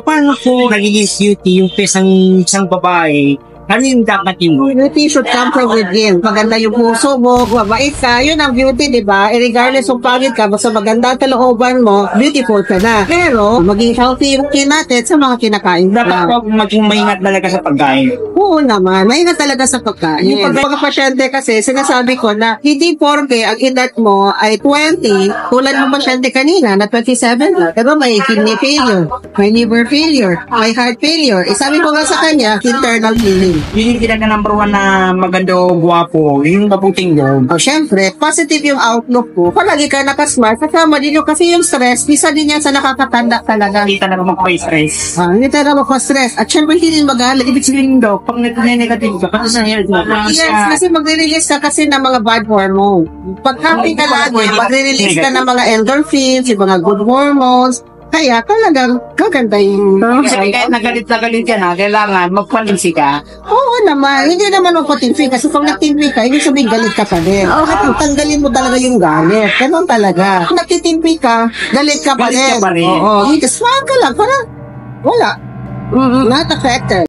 paano po nagiging cutie yung isang babae? Ano yung dapat yun? Beauty should come from within. Maganda yung puso mo, mabait ka, yun ang beauty, di ba? Regardless kung pangit ka, basta maganda ang kalooban mo, beautiful ka na. Pero, maging healthy yung skin natin sa mga kinakain. Dapat po maging maingat talaga sa pagkain. Oo naman, maingat talaga sa pagkain. Yung mga pasyente kasi, sinasabi ko na hindi porke ang edad mo ay 20, tulad ng pasyente kanina na 27 na, pero may kidney failure, may liver failure, may heart failure. Sabi ko nga sa kanya, internal healing. Yun yung talaga number one na maganda o gwapo, yung mabuting loob. O, syempre, positive yung outlook ko. Palagi ka nakasmart, kasama din yung kasi yung stress, isa din yan sa nakakatanda talaga. Hindi talaga magpa-stress. Hindi talaga magpa-stress. At syempre, hindi din mag-alala. Ibig sabihin daw, pag negative ka, kasi sa health mo. Yes, kasi magre-release ka kasi ng mga bad hormone. Pag happy ka lagi, magre-release ka ng mga endorphins, yung mga good hormones. Kaya talagang gaganda yung... Kasi kahit nagalit ka na, kailangan magpalinsi ka. Oo naman, hindi naman magpatimpi. Kasi pag nagtimpi ka, ibig sabihin galit ka pa din. At tanggalin mo talaga yung galit. Ganun talaga. Kung nagtitimpi ka, galit ka pa Galit ka din. pa rin. Oo, smile ka lang, parang wala. Not affected.